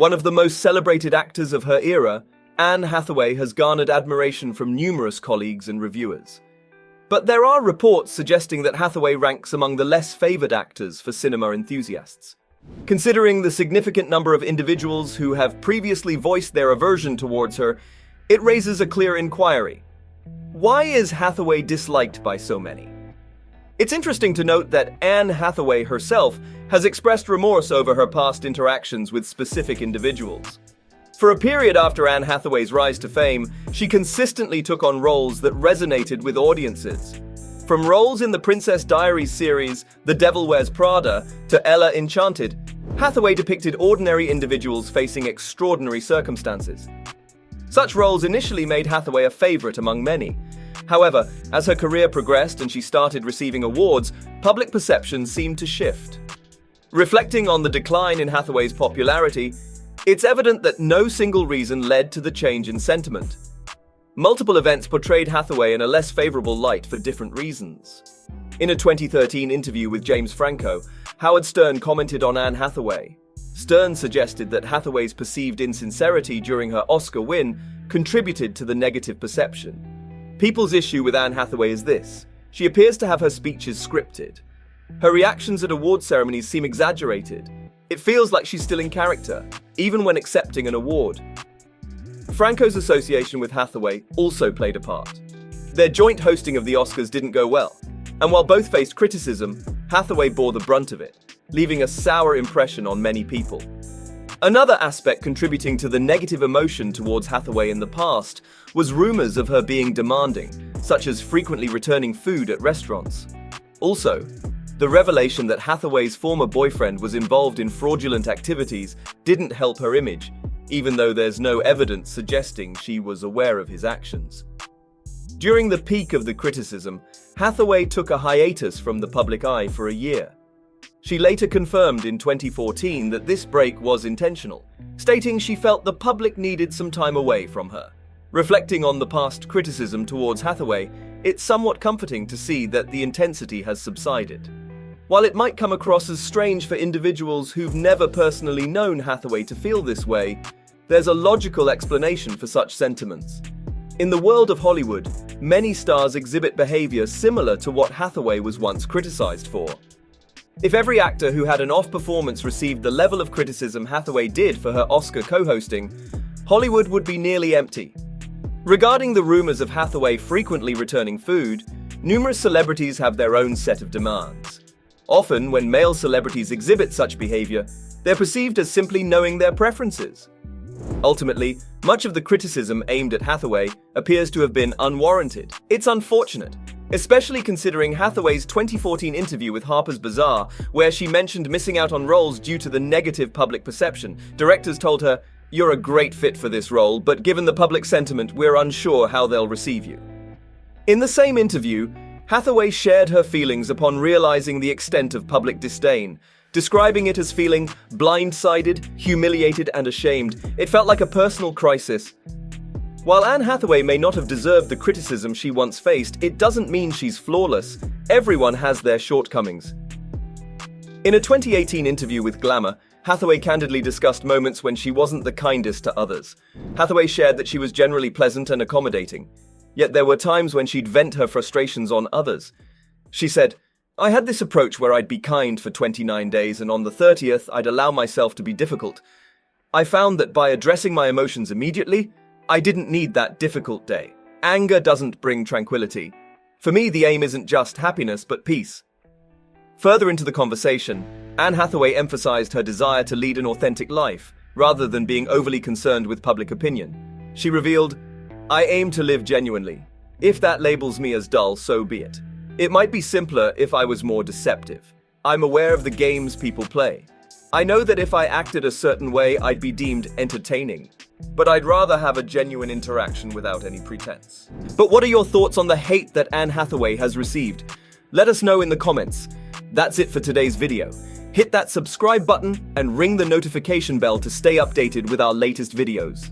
One of the most celebrated actors of her era, Anne Hathaway has garnered admiration from numerous colleagues and reviewers. But there are reports suggesting that Hathaway ranks among the less favored actors for cinema enthusiasts. Considering the significant number of individuals who have previously voiced their aversion towards her, it raises a clear inquiry. Why is Hathaway disliked by so many? It's interesting to note that Anne Hathaway herself has expressed remorse over her past interactions with specific individuals. For a period after Anne Hathaway's rise to fame, she consistently took on roles that resonated with audiences. From roles in the Princess Diaries series, The Devil Wears Prada, to Ella Enchanted, Hathaway depicted ordinary individuals facing extraordinary circumstances. Such roles initially made Hathaway a favorite among many. However, as her career progressed and she started receiving awards, public perception seemed to shift. Reflecting on the decline in Hathaway's popularity, it's evident that no single reason led to the change in sentiment. Multiple events portrayed Hathaway in a less favorable light for different reasons. In a 2013 interview with James Franco, Howard Stern commented on Anne Hathaway. Stern suggested that Hathaway's perceived insincerity during her Oscar win contributed to the negative perception. People's issue with Anne Hathaway is this: she appears to have her speeches scripted. Her reactions at award ceremonies seem exaggerated. It feels like she's still in character, even when accepting an award. Franco's association with Hathaway also played a part. Their joint hosting of the Oscars didn't go well, and while both faced criticism, Hathaway bore the brunt of it, leaving a sour impression on many people. Another aspect contributing to the negative emotion towards Hathaway in the past was rumors of her being demanding, such as frequently returning food at restaurants. Also, the revelation that Hathaway's former boyfriend was involved in fraudulent activities didn't help her image, even though there's no evidence suggesting she was aware of his actions. During the peak of the criticism, Hathaway took a hiatus from the public eye for a year. She later confirmed in 2014 that this break was intentional, stating she felt the public needed some time away from her. Reflecting on the past criticism towards Hathaway, it's somewhat comforting to see that the intensity has subsided. While it might come across as strange for individuals who've never personally known Hathaway to feel this way, there's a logical explanation for such sentiments. In the world of Hollywood, many stars exhibit behavior similar to what Hathaway was once criticized for. If every actor who had an off performance received the level of criticism Hathaway did for her Oscar co-hosting, Hollywood would be nearly empty. Regarding the rumors of Hathaway frequently returning food, numerous celebrities have their own set of demands. Often, when male celebrities exhibit such behavior, they're perceived as simply knowing their preferences. Ultimately, much of the criticism aimed at Hathaway appears to have been unwarranted. It's unfortunate, especially considering Hathaway's 2014 interview with Harper's Bazaar, where she mentioned missing out on roles due to the negative public perception. Directors told her, "You're a great fit for this role, but given the public sentiment, we're unsure how they'll receive you." In the same interview, Hathaway shared her feelings upon realizing the extent of public disdain, describing it as feeling blindsided, humiliated, and ashamed. It felt like a personal crisis. While Anne Hathaway may not have deserved the criticism she once faced, it doesn't mean she's flawless. Everyone has their shortcomings. In a 2018 interview with Glamour, Hathaway candidly discussed moments when she wasn't the kindest to others. Hathaway shared that she was generally pleasant and accommodating, yet there were times when she'd vent her frustrations on others. She said, "I had this approach where I'd be kind for 29 days and on the 30th I'd allow myself to be difficult. I found that by addressing my emotions immediately, I didn't need that difficult day. Anger doesn't bring tranquility. For me, the aim isn't just happiness, but peace." Further into the conversation, Anne Hathaway emphasized her desire to lead an authentic life, rather than being overly concerned with public opinion. She revealed, "I aim to live genuinely. If that labels me as dull, so be it. It might be simpler if I was more deceptive. I'm aware of the games people play. I know that if I acted a certain way, I'd be deemed entertaining. But I'd rather have a genuine interaction without any pretense." But what are your thoughts on the hate that Anne Hathaway has received? Let us know in the comments. That's it for today's video. Hit that subscribe button and ring the notification bell to stay updated with our latest videos.